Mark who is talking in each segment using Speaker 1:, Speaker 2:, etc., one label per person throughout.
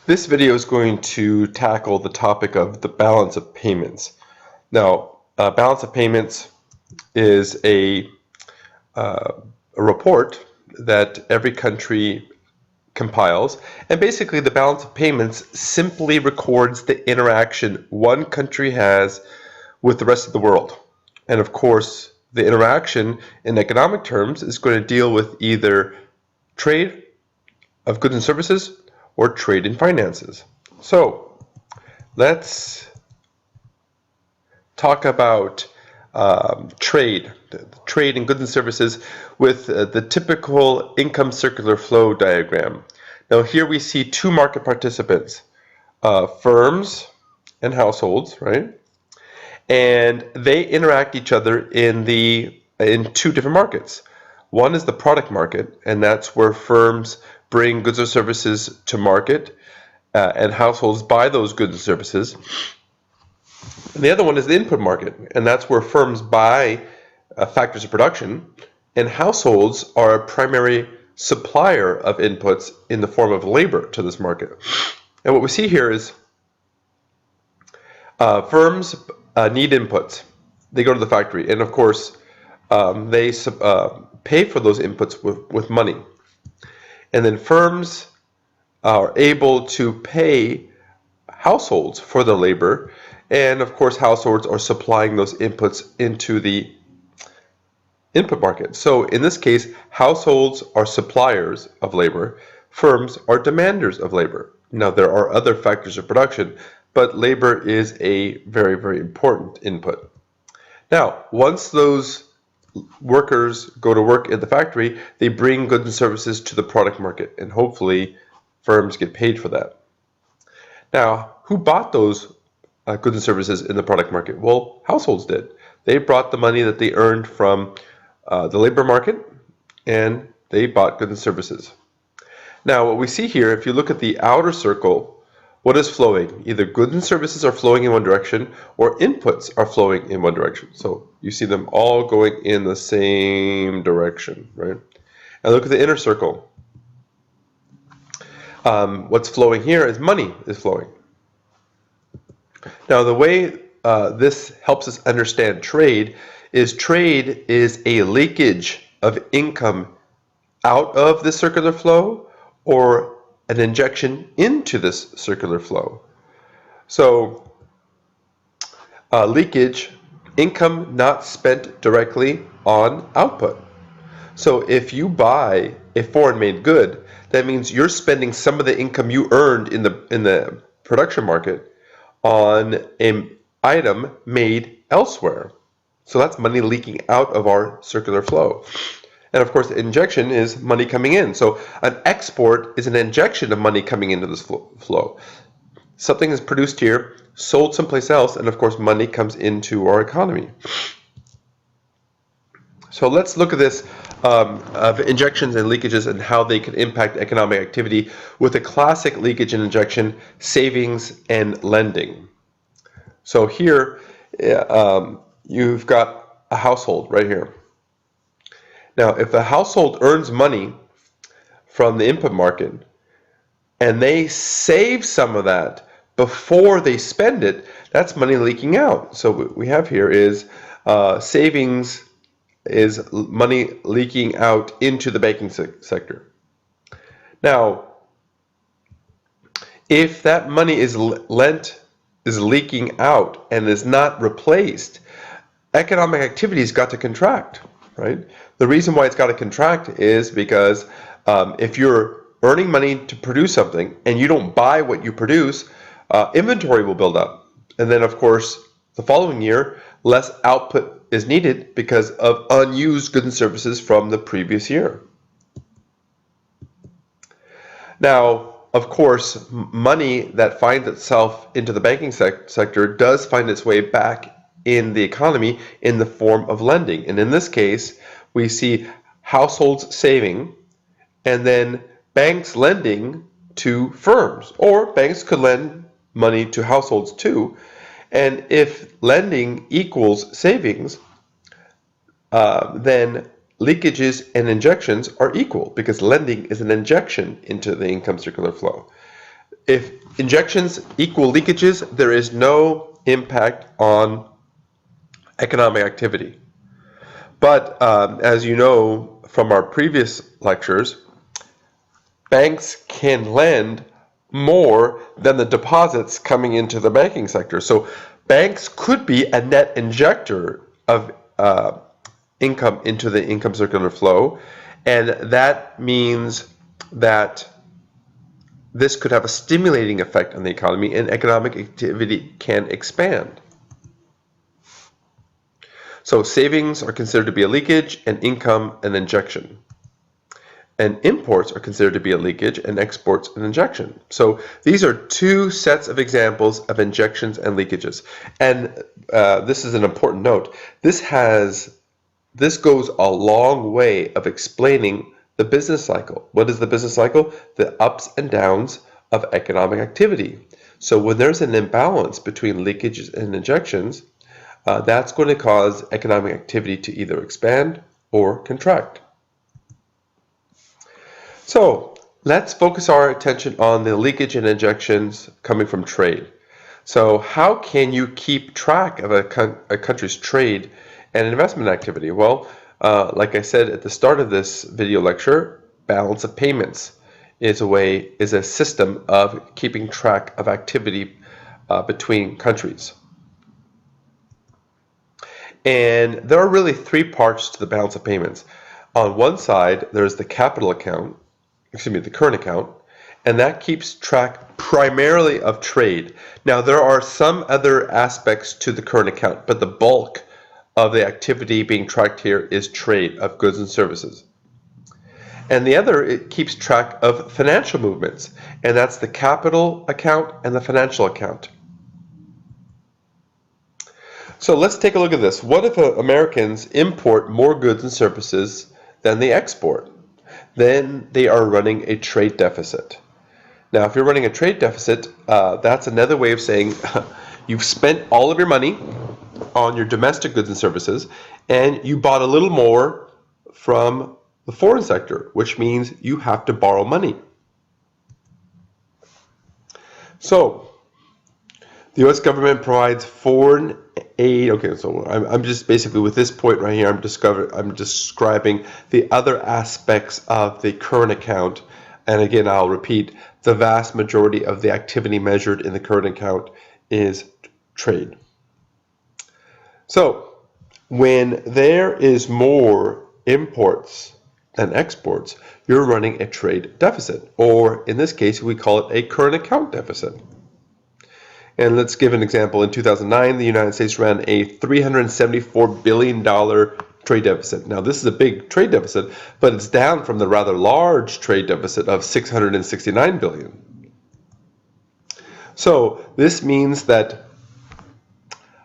Speaker 1: This video is going to tackle the topic of the balance of payments. Now, balance of payments is a report that every country compiles, and basically the balance of payments simply records the interaction one country has with the rest of the world. And of course, the interaction in economic terms is going to deal with either trade of goods and services or trade in finances. So let's talk about trade in goods and services with the typical income circular flow diagram. Now here we see two market participants, firms and households, right? And they interact each other in two different markets. One is the product market, and that's where firms bring goods or services to market, and households buy those goods and services. And the other one is the input market, and that's where firms buy factors of production, and households are a primary supplier of inputs in the form of labor to this market. And what we see here is firms need inputs. They go to the factory, and of course they pay for those inputs with money. And then firms are able to pay households for the labor, and of course households are supplying those inputs into the input market. So in this case, households are suppliers of labor, firms are demanders of labor. Now there are other factors of production, but labor is a very, very important input. Now, once those workers go to work at the factory, they bring goods and services to the product market, and hopefully firms get paid for that. Now, who bought those goods and services in the product market? Well, households did. They brought the money that they earned from the labor market, and they bought goods and services. Now, what we see here, if you look at the outer circle, what is flowing? Either goods and services are flowing in one direction, or inputs are flowing in one direction. So you see them all going in the same direction, right? And look at the inner circle. What's flowing here is money is flowing. Now, the way this helps us understand trade is a leakage of income out of the circular flow or an injection into this circular flow. So leakage, income not spent directly on output. So if you buy a foreign-made good, that means you're spending some of the income you earned in the production market on an item made elsewhere. So that's money leaking out of our circular flow. And of course, the injection is money coming in. So an export is an injection of money coming into this flow. Something is produced here, sold someplace else, and of course, money comes into our economy. So let's look at this of injections and leakages and how they can impact economic activity with a classic leakage and injection, savings and lending. So here you've got a household right here. Now, if a household earns money from the input market and they save some of that before they spend it, that's money leaking out. So what we have here is savings is money leaking out into the banking sector. Now, if that money is leaking out and is not replaced, economic activity's got to contract, right? The reason why it's got to contract is because if you're earning money to produce something and you don't buy what you produce, inventory will build up. And then, of course, the following year, less output is needed because of unused goods and services from the previous year. Now, of course, money that finds itself into the banking sector does find its way back in the economy in the form of lending. And in this case, we see households saving and then banks lending to firms, or banks could lend money to households too. And if lending equals savings, then leakages and injections are equal because lending is an injection into the income circular flow. If injections equal leakages, there is no impact on economic activity. But as you know from our previous lectures, banks can lend more than the deposits coming into the banking sector. So banks could be a net injector of income into the income circular flow, and that means that this could have a stimulating effect on the economy and economic activity can expand. So savings are considered to be a leakage and income an injection. And imports are considered to be a leakage and exports an injection. So these are two sets of examples of injections and leakages. And this is an important note. This goes a long way of explaining the business cycle. What is the business cycle? The ups and downs of economic activity. So when there's an imbalance between leakages and injections, that's going to cause economic activity to either expand or contract. So let's focus our attention on the leakage and injections coming from trade. So how can you keep track of a country's trade and investment activity? Well, like I said at the start of this video lecture, balance of payments is a system of keeping track of activity between countries. And there are really three parts to the balance of payments. On one side, there's the capital account, the current account, and that keeps track primarily of trade. Now, there are some other aspects to the current account, but the bulk of the activity being tracked here is trade of goods and services. And the other, it keeps track of financial movements, and that's the capital account and the financial account. So let's take a look at this. What if Americans import more goods and services than they export? Then they are running a trade deficit. Now, if you're running a trade deficit, that's another way of saying you've spent all of your money on your domestic goods and services, and you bought a little more from the foreign sector, which means you have to borrow money. So the U.S. government provides foreign aid. Okay, so I'm just basically with this point right here, I'm describing the other aspects of the current account. And again, I'll repeat, the vast majority of the activity measured in the current account is trade. So when there is more imports than exports, you're running a trade deficit, or in this case, we call it a current account deficit. And let's give an example. In 2009, the United States ran a $374 billion trade deficit. Now, this is a big trade deficit, but it's down from the rather large trade deficit of $669 billion. So this means that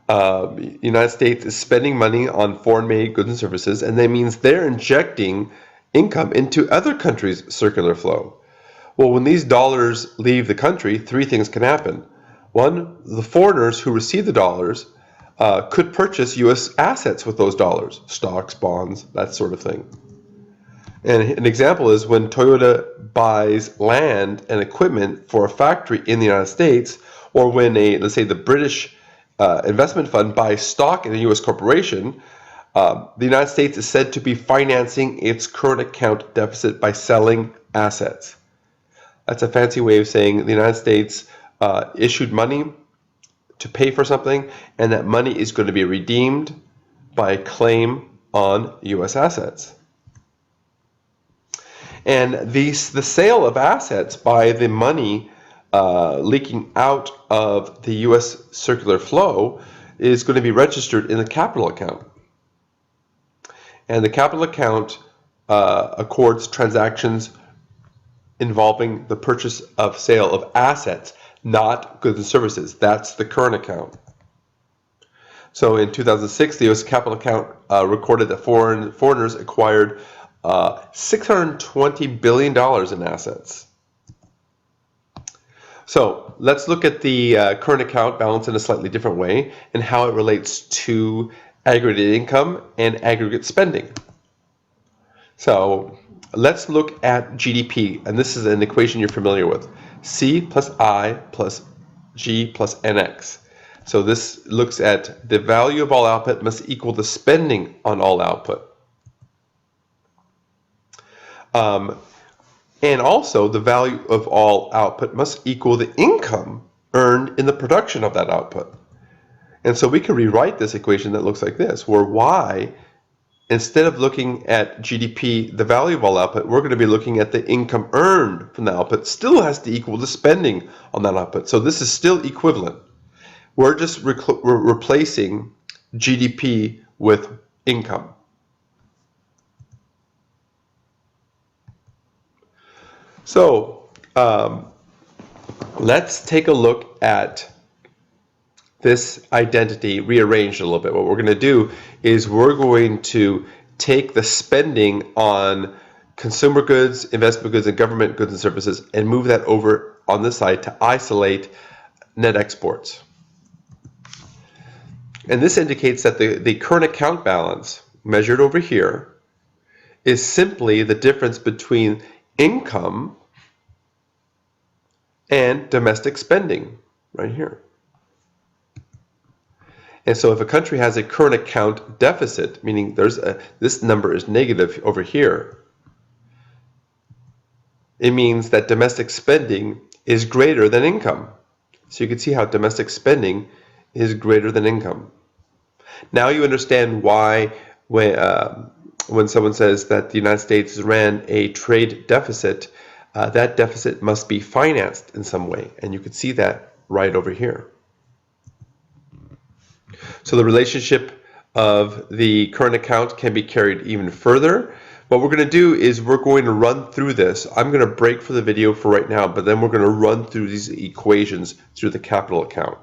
Speaker 1: the United States is spending money on foreign-made goods and services, and that means they're injecting income into other countries' circular flow. Well, when these dollars leave the country, three things can happen. One, the foreigners who receive the dollars could purchase U.S. assets with those dollars, stocks, bonds, that sort of thing. And an example is when Toyota buys land and equipment for a factory in the United States, or when let's say the British investment fund buys stock in a U.S. corporation, the United States is said to be financing its current account deficit by selling assets. That's a fancy way of saying the United States issued money to pay for something, and that money is going to be redeemed by a claim on U.S. assets. And the sale of assets by the money leaking out of the U.S. circular flow is going to be registered in the capital account. And the capital account accords transactions involving the purchase of sale of assets, not goods and services. That's the current account. So in 2006, the U.S. capital account recorded that foreigners acquired $620 billion in assets. So let's look at the current account balance in a slightly different way and how it relates to aggregate income and aggregate spending. So let's look at GDP, and this is an equation you're familiar with. C plus I plus G plus NX. So this looks at the value of all output must equal the spending on all output. And also the value of all output must equal the income earned in the production of that output. And so we can rewrite this equation that looks like this, where Y, instead of looking at GDP, the value of all output, we're going to be looking at the income earned from the output still has to equal the spending on that output. So this is still equivalent. We're just replacing GDP with income. So let's take a look at this identity rearranged a little bit. What we're going to do is we're going to take the spending on consumer goods, investment goods, and government goods and services and move that over on this side to isolate net exports. And this indicates that the current account balance measured over here is simply the difference between income and domestic spending right here. And so if a country has a current account deficit, meaning this number is negative over here, it means that domestic spending is greater than income. So you can see how domestic spending is greater than income. Now you understand why when someone says that the United States ran a trade deficit, that deficit must be financed in some way. And you can see that right over here. So the relationship of the current account can be carried even further. What we're going to do is we're going to run through this. I'm going to break for the video for right now, but then we're going to run through these equations through the capital account.